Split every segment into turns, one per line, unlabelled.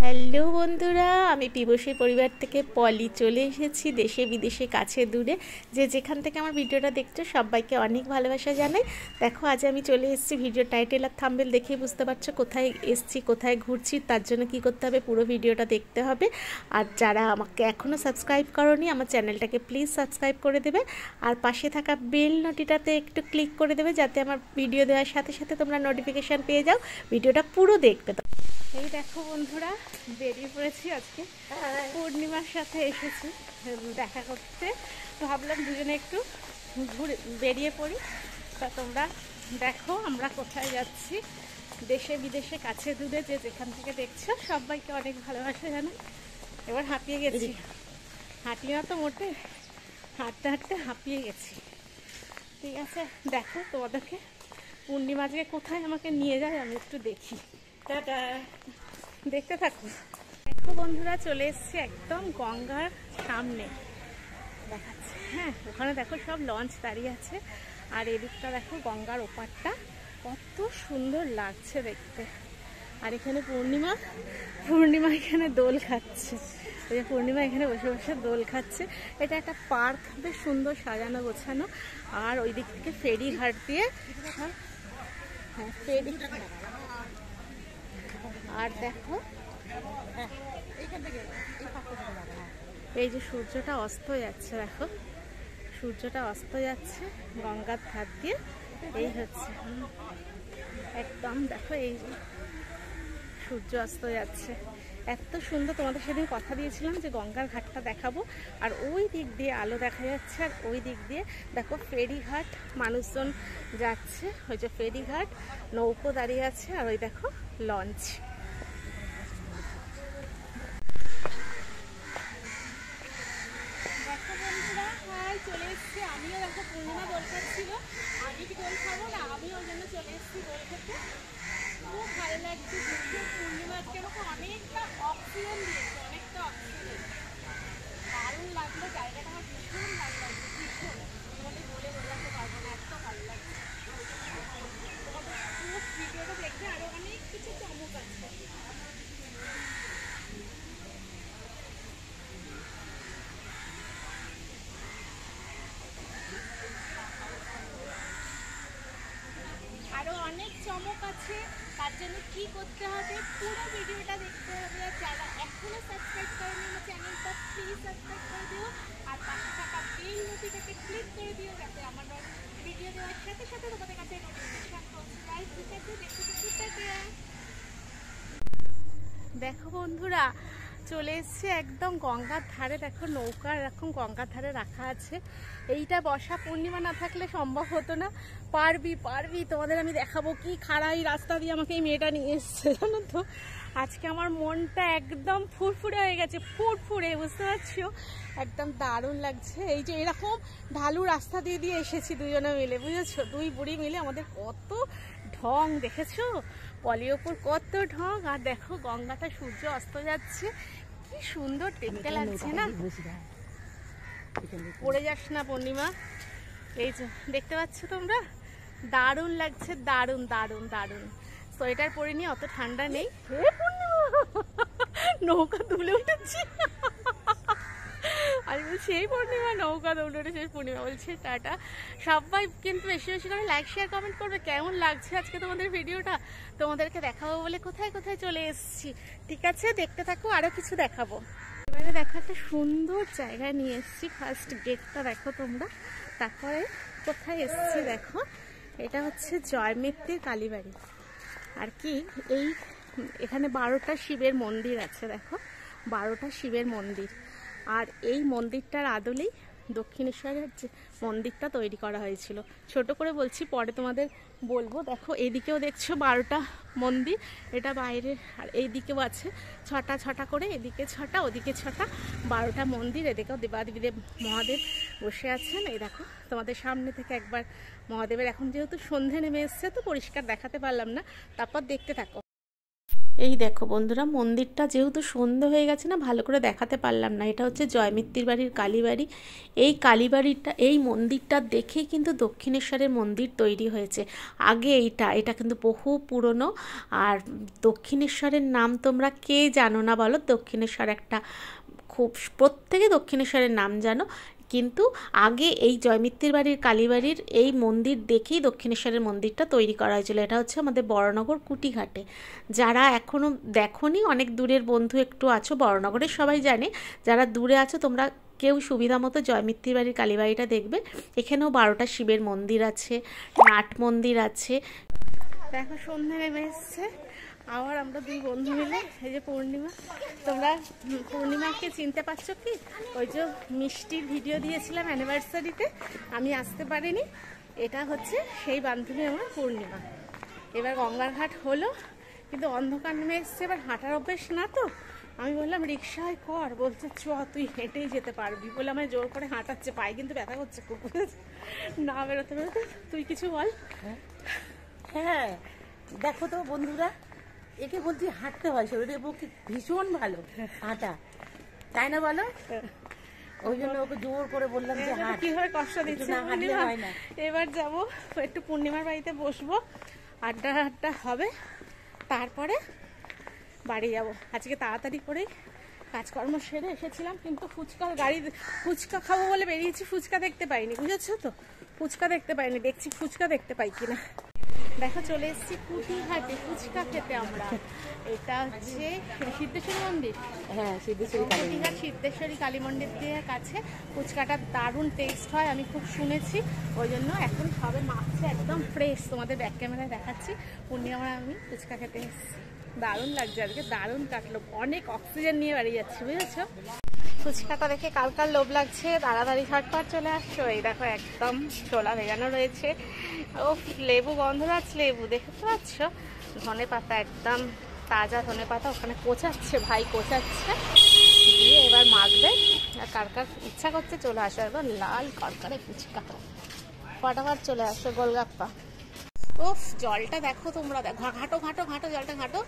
Hello বন্ধুরা, আমি পিবসী পরিবার থেকে পলি চলে এসেছি দেশে বিদেশে কাছে দূরে। যে যেখান থেকে আমার ভিডিওটা দেখছো সবাইকে অনেক ভালোবাসা জানাই। দেখো আজ আমি চলে এসেছি, ভিডিও টাইটেল আর থাম্বনেল দেখেই বুঝতে পারছো কোথায় এসেছি, কোথায় ঘুরছি। তার জন্য কি করতে হবে, পুরো ভিডিওটা দেখতে হবে। আর যারা আমাকে এখনও সাবস্ক্রাইব করোনি, আমার চ্যানেলটাকে প্লিজ সাবস্ক্রাইব করে দেবে। আর পাশে থাকা বেল নোটিটাতে একটু ক্লিক করে দেবে, যাতে আমার ভিডিও দেওয়ার সাথে সাথে তোমরা নোটিফিকেশান পেয়ে যাও। ভিডিওটা পুরো দেখবে। এই দেখো বন্ধুরা, বেরিয়ে পড়েছি আজকে পূর্ণিমার সাথে এসেছি দেখা করতে। ভাবলাম দুজনে একটু ঘুরে বেরিয়ে পড়ি। তা তোমরা দেখো আমরা কোথায় যাচ্ছি, দেশে বিদেশে কাছে দূরে যে যেখান থেকে দেখছো সবাইকে অনেক ভালোবাসা জানাই। এবার হাঁপিয়ে গেছি, হাঁটি না তো মোটে, হাঁটতে হাঁটতে হাঁপিয়ে গেছি। ঠিক আছে, দেখো তোমাদেরকে পূর্ণিমা আজকে কোথায় আমাকে নিয়ে যায় আমি একটু দেখি। টাটা, দেখতে থাকো। দেখো বন্ধুরা, চলে এসেছি একদম গঙ্গার সামনে, দেখাচ্ছে। হ্যাঁ, ওখানে দেখো সব লঞ্চ দাঁড়িয়ে আছে, আর এদিকটা দেখো গঙ্গার ওপারটা কত সুন্দর লাগছে দেখতে। আর এখানে পূর্ণিমা এখানে দোল খাচ্ছে। ওই যে পূর্ণিমা এখানে বসে বসে দোল খাচ্ছে। এটা একটা পার্ক, বেশ সুন্দর সাজানো গোছানো। আর ওই দিক থেকে ফেরি ঘাট দিয়ে, হ্যাঁ ফেরি। আর দেখো এই যে সূর্যটা অস্ত যাচ্ছে, দেখো সূর্যটা অস্ত যাচ্ছে গঙ্গার ধার দিয়ে। এই হচ্ছে একদম, দেখো এই যে সূর্য অস্ত যাচ্ছে, এত সুন্দর। তোমাদের সেদিন কথা দিয়েছিলাম যে গঙ্গার ঘাটটা দেখাবো। আর ওই দিক দিয়ে আলো দেখা যাচ্ছে, আর ওই দিক দিয়ে দেখো ফেরিঘাট, মানুষজন যাচ্ছে। ওই যে ফেরিঘাট, নৌকো দাঁড়িয়ে আছে, আর ওই দেখো লঞ্চ। দেখো বন্ধুরা, হাই চলে এসছি আমিও। দেখো পূর্ণিমা দোল খাচ্ছিল, আমি কি দোল খাবো না, আমি ওই জন্য চলে এসেছি দোল খেতে। খুব ভালো লাগছে দেখতে। পূর্ণিমা আজকে আমাকে অনেকটা অক্সিজেন দিয়েছে, অনেকটা অক্সিজেন। দারুণ লাগলো জায়গাটা, আমার ভীষণ ভালো লাগছে, ভীষণ। তোমাদের বলে বোঝাতে পারবো না, এত ভালো লাগছে। তোমাদের পুরো ভিডিওটা দেখবে, আরো অনেক কিছু চমক আছে। আরো অনেক চমক আছে, তার জন্য কি করতে হবে, পুরো ভিডিওটা দেখতে হবে। আর যারা এখনো সাবস্ক্রাইব করেনি আমার চ্যানেলটা, প্লিজ সাবস্ক্রাইব করে দিও। আর পাশে থাকা বেল নোটিটাকে ক্লিক করে দিও, যাতে আমার ভিডিও দেওয়ার সাথে সাথে তোমাদের কাছে নোটিফিকেশন পৌঁছে যায়। ঠিক আছে, দেখতে। দেখো বন্ধুরা, চলে এসছে একদম গঙ্গার ধারে। দেখো নৌকা এরকম গঙ্গার ধারে রাখা আছে। এইটা বর্ষা পূর্ণিমা না থাকলে সম্ভব হতো না। পারবি তোমাদের আমি দেখাবো কি খাড়াই রাস্তা দিয়ে আমাকে এই মেয়েটা নিয়ে এসছে, জানো তো। আজকে আমার মনটা একদম ফুরফুরে হয়ে গেছে, ফুরফুরে, বুঝতে পারছো, একদম দারুণ লাগছে। এই যে এরকম ঢালু রাস্তা দিয়ে এসেছি দুজনে মিলে, বুঝেছো, দুই বুড়ি মিলে। আমাদের কত ঢং দেখেছো, পলিওপুর কত ঢং। আর দেখো গঙ্গাটা সূর্য অস্ত যাচ্ছে, কি সুন্দর দেখতে লাগছে না। পড়ে যাস না পূর্ণিমা। এই যে দেখতে পাচ্ছ তোমরা, দারুণ লাগছে, দারুণ দারুণ দারুণ। সোয়েটার পরে নিয়ে, অত ঠান্ডা নেই। হে পূর্ণিমা, নৌকা তুলে উঠেছি। আমি বলছি এই পূর্ণিমা, নৌকা দৌড়ে উঠেছে পূর্ণিমা। বলছে টাটা। সবাই কিন্তু বেশি বেশি করে লাইক শেয়ার কমেন্ট করবে, কেমন লাগছে আজকে তোমাদের ভিডিওটা। তোমাদেরকে দেখাবো বলে কোথায় কোথায় চলে এসেছি। ঠিক আছে, দেখতে থাকো, আরো কিছু দেখাবো। এবারে দেখো একটা সুন্দর জায়গায় নিয়ে এসেছি। ফার্স্ট গেটটা দেখো তোমরা, তারপরে কোথায় এসেছি দেখো। এটা হচ্ছে জয়মিত্তির কালীবাড়ি। আর কি, এখানে 12টা শিবের মন্দির আছে, দেখো 12টা শিবের মন্দির। আর এই মন্দিরটার আদলেই দক্ষিণেশ্বরের যে মন্দিরটা তৈরি করা হয়েছিল। ছোট করে বলছি, পরে তোমাদের বলবো। দেখো এইদিকেও দেখছো 12টা মন্দির, এটা বাইরে। আর এইদিকেও আছে 6টা করে, এদিকে 6টা, ওদিকে 6টা, 12টা মন্দির। এদিকেও দেবাদিদেব মহাদেব বসে আছেন। এই দেখো তোমাদের সামনে থেকে একবার মহাদেবের, এখন যেহেতু সন্ধে নেমে এসছে তো পরিষ্কার দেখাতে পারলাম না, তারপর দেখতে থাকো। এই দেখো বন্ধুরা, মন্দিরটা যেহেতু সন্ধ্যে হয়ে গেছে না, ভালো করে দেখাতে পারলাম না। এটা হচ্ছে জয়মিত্তির বাড়ির কালীবাড়ি। এই কালীবাড়িটা, এই মন্দিরটা দেখেই কিন্তু দক্ষিণেশ্বরের মন্দির তৈরি হয়েছে। আগে এটা কিন্তু বহু পুরনো। আর দক্ষিণেশ্বরের নাম তোমরা কে জানো না বলো? দক্ষিণেশ্বর একটা খুব, প্রত্যেকে দক্ষিণেশ্বরের নাম জানো, কিন্তু আগে এই জয়মিত্তির বাড়ির কালীবাড়ির এই মন্দির দেখেই দক্ষিণেশ্বরের মন্দিরটা তৈরি করা হয়েছিল। এটা হচ্ছে আমাদের বড়নগর কুটিঘাটে। যারা এখনও দেখোনি, অনেক দূরের বন্ধু একটু আছো, বড়নগরের সবাই জানে, যারা দূরে আছো তোমরা কেউ সুবিধা মতো জয়মিত্তির বাড়ির কালীবাড়িটা দেখবে। এখানেও 12টা শিবের মন্দির আছে, নাট মন্দির আছে। দেখো সন্ধ্যে নেমে এসছে, আবার আমরা দুই বন্ধু মিলে, এই যে পূর্ণিমা, তোমরা পূর্ণিমাকে চিনতে পারছো কি? ওই যে মিষ্টির ভিডিও দিয়েছিলাম অ্যানিভার্সারিতে, আমি আসতে পারিনি, এটা হচ্ছে সেই বান্ধবী আমার পূর্ণিমা। এবার গঙ্গার ঘাট হলো, কিন্তু অন্ধকার নেমে এসছে, এবার হাঁটার অভ্যেস না তো, আমি বললাম রিক্সায় কর, বলছে চ তুই হেঁটেই যেতে পারবি, বলে আমায় জোর করে হাঁটাচ্ছে, পায়ে কিন্তু ব্যথা করছে খুব, না বেরোতে বেরোতে। তুই কিছু বল।
হ্যাঁ দেখো তো বন্ধুরা, একে বলছি হাঁটতে হয়, শরীরের পক্ষে ভীষণ ভালো হাঁটা, তাই না বলো? ওই জন্য ওকে জোর করে বললাম যে হাঁট।
কিভাবে কষ্ট দিচ্ছে
না হাঁটলে হয় না।
এবার যাবো একটু পূর্ণিমার বাড়িতে, বসবো, আড্ডা হবে, তারপরে বাড়ি যাব। আজকে তাড়াতাড়ি করে কাজকর্ম সেরে এসেছিলাম, কিন্তু ফুচকা খাবো বলে বেরিয়েছি, ফুচকা দেখতে পাইনি, বুঝেছো তো? ফুচকা দেখতে পাইনি, দেখছি ফুচকা দেখতে পাই কিনা। দেখো চলে এসেছি কুটিঘাটে ফুচকা খেতে আমরা। এটা হচ্ছে সিদ্ধেশ্বরী মন্দির,
হ্যাঁ সিদ্ধেশ্বরী কালী
কুটিঘাট সিদ্ধেশ্বরী কালী মন্দিরের কাছে। ফুচকাটা দারুণ টেস্ট হয়, আমি খুব শুনেছি, ওই জন্য এখন সবে মাছটা একদম ফ্রেশ, তোমাদের ব্যাক ক্যামেরায় দেখাচ্ছি। পূর্ণিমা আমি ফুচকা খেতে এসেছি, দারুণ লাগছে আজকে, দারুণ কাটলো, অনেক অক্সিজেন নিয়ে বাড়ি যাচ্ছি, বুঝেছো? ফুচকাটা দেখে কার লোভ লাগছে, তাড়াতাড়ি ঝটপট চলে আসছো। এই দেখো একদম ছোলা ভেজানো রয়েছে, ও লেবু গন্ধরাজ লেবু, দেখতে পাচ্ছ? ধনে পাতা, একদম তাজা ধনে পাতা, ওখানে কোচাচ্ছে, ভাই কোচাচ্ছে, দিয়ে এবার মাখবে। আর কার ইচ্ছা করছে চলে আসো, একদম লাল কড়কড়ে ফুচকা, ফটাফট চলে আসো। গোলগাপ্পা, ওফ জলটা দেখো তোমরা, ঘাটো ঘাটো ঘাটো, জলটা ঘাটো।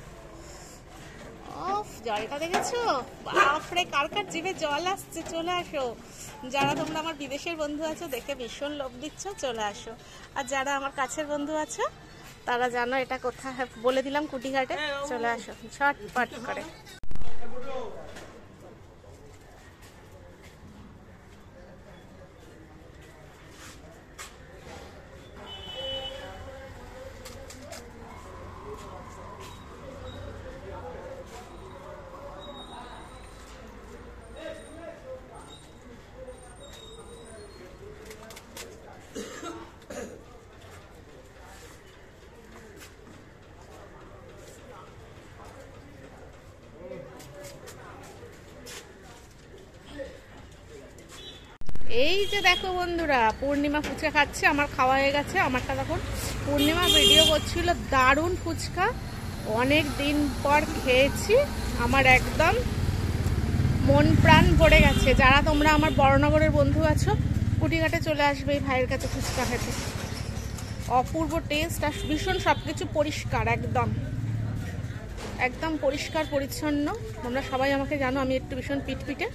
ওফ জলটা দেখেছো, বাপরে কার জিভে জল আসছে, চলে আসো। যারা তোমরা আমার বিদেশের বন্ধু আছো, দেখে ভীষণ লোভ দিচ্ছ, চলে আসো। আর যারা আমার কাছের বন্ধু আছো, তারা জানো এটা কোথায়, বলে দিলাম কুটিঘাটে, চলে আসো ঝটপট করে। এই যে দেখো বন্ধুরা, পূর্ণিমা ফুচকা খাচ্ছে, আমার খাওয়া হয়ে গেছে, আমারটা তখন পূর্ণিমা ভিডিও করছিল। দারুণ ফুচকা, অনেক দিন পর খেয়েছি, আমার একদম মন প্রাণ ভরে গেছে। যারা তোমরা আমার বড়নগরের বন্ধু আছো, কুটিঘাটে চলে আসবে এই ভাইয়ের কাছে ফুচকা খেতে, অপূর্ব টেস্ট, আর ভীষণ সবকিছু পরিষ্কার, একদম একদম পরিষ্কার পরিচ্ছন্ন। তোমরা সবাই আমাকে জানো, আমি একটু ভীষণ পিটপিটে।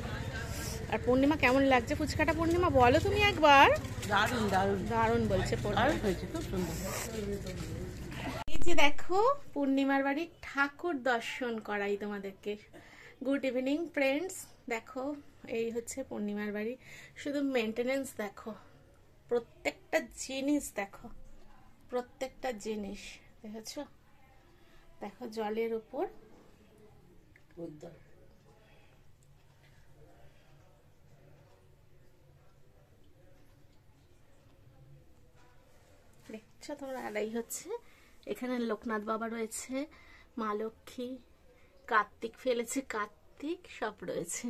আর পূর্ণিমা কেমন লাগছে ফুচকাটা? পূর্ণিমা বলো তুমি একবার।
দারুণ দারুণ
দারুণ বলছে
দারুণ হয়েছে, খুব সুন্দর।
এই যে দেখো পূর্ণিমার বাড়ির ঠাকুর দর্শন করাই তোমাদেরকে। গুড ইভিনিং ফ্রেন্ডস, দেখো এই হচ্ছে পূর্ণিমার বাড়ি। শুধু মেনটেনেন্স দেখো, প্রত্যেকটা জিনিস দেখো, প্রত্যেকটা জিনিস দেখেছো? দেখো জলের উপর দেখছো তোমরা। আর এই হচ্ছে এখানে লোকনাথ বাবা রয়েছে, মা লক্ষ্মী, কার্তিক ফেলেছে, কার্তিক সব রয়েছে।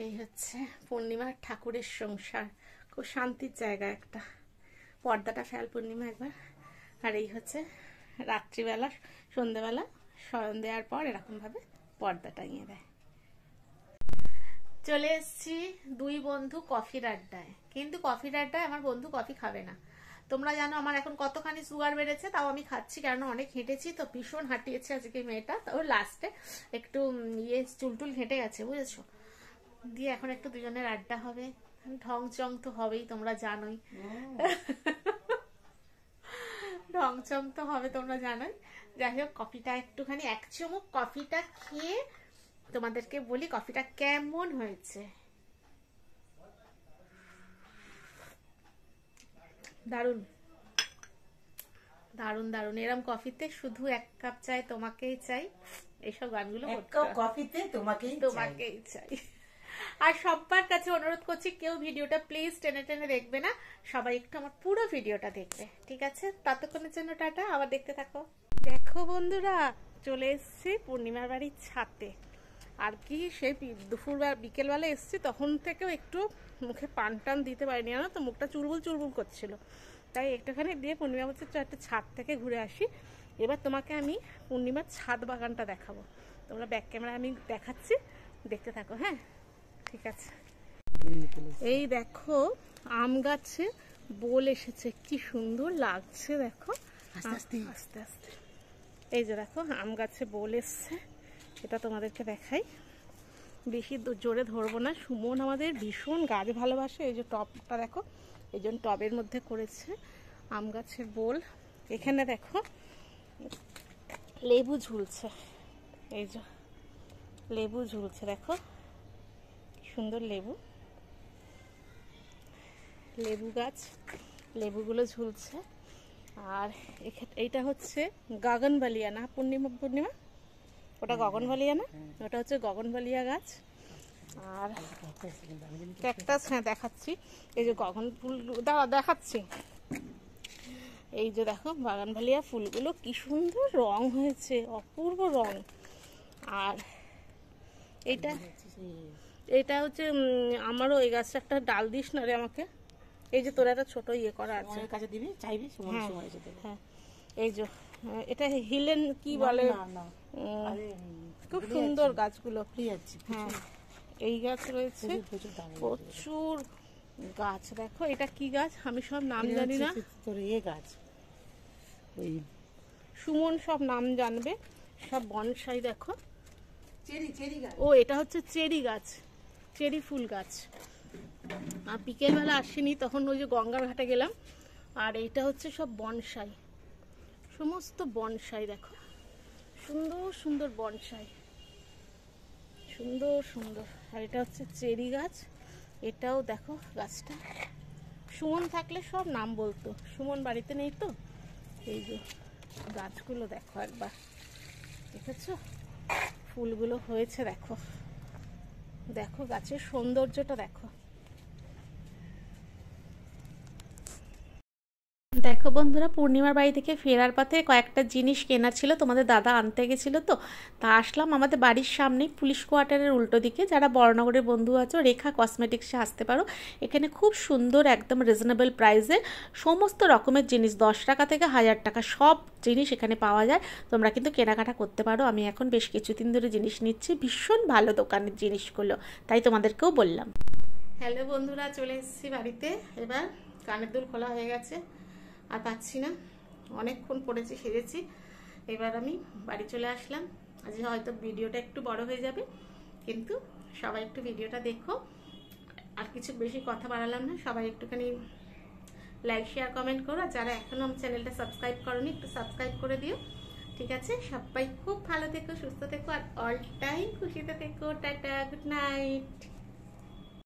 এই হচ্ছে পূর্ণিমার ঠাকুরের সংসার, খুব শান্তির জায়গা একটা। পর্দাটা ফেল পূর্ণিমা একবার। আর এই হচ্ছে রাত্রিবেলা, সন্ধ্যেবেলা শয়ন দেওয়ার পর এরকম ভাবে পর্দা টাঙিয়ে দেয়। চলে এসছি দুই বন্ধু কফির আড্ডায়, কিন্তু কফির আড্ডায় আমার বন্ধু কফি খাবে না, তোমরা জানো আমার এখন কতখানি সুগার বেড়েছে, তাও আমি খাচ্ছি, কারণ অনেক হেঁটেছি তো, ভীষণ হাঁটিয়েছে আজকে মেয়েটা, তাও লাস্টে একটু চুলটুল হেঁটে গেছে, বুঝেছো। দিয়ে এখন একটু দুজনের আড্ডা হবে, ঢং চং তো হবেই, তোমরা জানোই। ঢং চং তো হবে, তোমরা জানোই। যাই হোক, কফিটা একটুখানি 1 চুমুক কফিটা খেয়ে তোমাদেরকে বলি কফিটা কেমন হয়েছে। দারুণ দারুণ দারুণ। এরম কফিতে শুধু 1 কাপ চাই, তোমাকেই চাই, এইসব গানগুলো
কফিতে তোমাকেই
চাই। আর সবার কাছে অনুরোধ করছি, কেউ ভিডিওটা প্লিজ টেনে টেনে দেখবে না, সবাই একটু আমার পুরো ভিডিওটা দেখবে, ঠিক আছে? ততক্ষণের জন্য টাটা, আবার দেখতে থাকো। দেখো বন্ধুরা, চলে এসেছি পূর্ণিমার বাড়ির ছাদে। আর কি সেই বিকেলবেলা এসেছি, তখন থেকেও একটু মুখে পান টান দিতে পারিনি, জানো তো, মুখটা চুলবুল চুলবুল করছিল, তাই একটুখানি দিয়ে পূর্ণিমা বলছে একটা ছাদ থেকে ঘুরে আসি। এবার তোমাকে আমি পূর্ণিমার ছাদ বাগানটা দেখাবো, তোমরা ব্যাক ক্যামেরা আমি দেখাচ্ছি, দেখতে থাকো। হ্যাঁ, ঠিক আছে। এই দেখো আম গাছে বোল এসেছে, কি সুন্দর লাগছে, দেখো আস্তে আস্তে আস্তে। এই যে দেখো আম গাছে বোল এসছে, এটা তোমাদেরকে দেখাই, বেশি জোরে ধরবো না। সুমন আমাদের ভীষণ গাছ ভালোবাসে, এই যে টবটা দেখো, এই জন্য টবের মধ্যে করেছে আম গাছের বোল। এখানে দেখো লেবু ঝুলছে, এই যে লেবু ঝুলছে, দেখো সুন্দর লেবু, লেবু গাছ, লেবুগুলো ঝুলছে। আর এইটা হচ্ছে গগনবালিয়া না পূর্ণিমা, ওটা গগনবালিয়া না, ওটা হচ্ছে গগনবালিয়া গাছ। আর ক্যাকটাস, হ্যাঁ দেখাচ্ছি, এই যে গগন ফুল দেখাচ্ছি, এই যে দেখো বাগানভালিয়া ফুলগুলো কি সুন্দর রং হয়েছে, অপূর্ব রং। আর এটা হচ্ছে আমারও এই গাছটা একটা ডাল দিস না রে আমাকে, এই যে তোর একটা ছোট ইয়ে করা আছে,
কাছে দিবি, চাইবি,
হ্যাঁ এই যে এটা হিলেন কি বলে, খুব সুন্দর গাছগুলো। হ্যাঁ, এই গাছ রয়েছে প্রচুর গাছ। দেখো এটা কি গাছ, আমি সব নাম জানি না,
গাছ ওই
সুমন সব নাম জানবে, সব বনসাই। দেখো
চেরি গাছ,
ও এটা হচ্ছে চেরি গাছ, চেরি ফুল গাছ। আর বিকেলবেলা আসিনি, তখন ওই যে গঙ্গার ঘাটে গেলাম। আর এইটা হচ্ছে সব বনসাই, সমস্ত বনসাই, দেখো সুন্দর সুন্দর বনসাই, সুন্দর সুন্দর। আর এটা হচ্ছে চেরি গাছ, এটাও দেখো গাছটা, সুমন থাকলে সব নাম বলতো, সুমন বাড়িতে নেই তো। এই যে গাছগুলো দেখো একবার, দেখেছো ফুলগুলো হয়েছে, দেখো দেখো গাছের সৌন্দর্যটা দেখো। দেখো বন্ধুরা, পূর্ণিমার বাড়ি থেকে ফেরার পথে কয়েকটা জিনিস কেনার ছিল, তোমাদের দাদা আনতে গেছিলো তো, তা আসলাম আমাদের বাড়ির সামনেই পুলিশ কোয়ার্টারের উল্টো দিকে। যারা বড়নগরের বন্ধু আছো, রেখা কসমেটিক্সে আসতে পারো, এখানে খুব সুন্দর একদম রিজনেবল প্রাইসে সমস্ত রকমের জিনিস, 10 টাকা থেকে 1000 টাকা সব জিনিস এখানে পাওয়া যায়, তোমরা কিন্তু কেনাকাটা করতে পারো। আমি এখন বেশ কিছুদিন ধরে জিনিস নিচ্ছি, ভীষণ ভালো দোকানের জিনিসগুলো, তাই তোমাদেরকেও বললাম। হ্যালো বন্ধুরা, চলে এসেছি বাড়িতে, এবার কানের দুল খোলা হয়ে গেছে, আর পাচ্ছি না, অনেকক্ষণ পড়েছি, সেরেছি, এবার আমি বাড়ি চলে আসলাম। আজ হয়তো ভিডিওটা একটু বড় হয়ে যাবে, কিন্তু সবাই একটু ভিডিওটা দেখো, আর কিছু বেশি কথা বাড়ালাম না, সবাই একটুখানি লাইক শেয়ার কমেন্ট করো, আর যারা এখনো আমার চ্যানেলটা সাবস্ক্রাইব করোনি একটু সাবস্ক্রাইব করে দিও, ঠিক আছে? সবাই খুব ভালো থেকো, সুস্থ থেকো, আর অল টাইম খুশিতে থেকো। Tata, good night.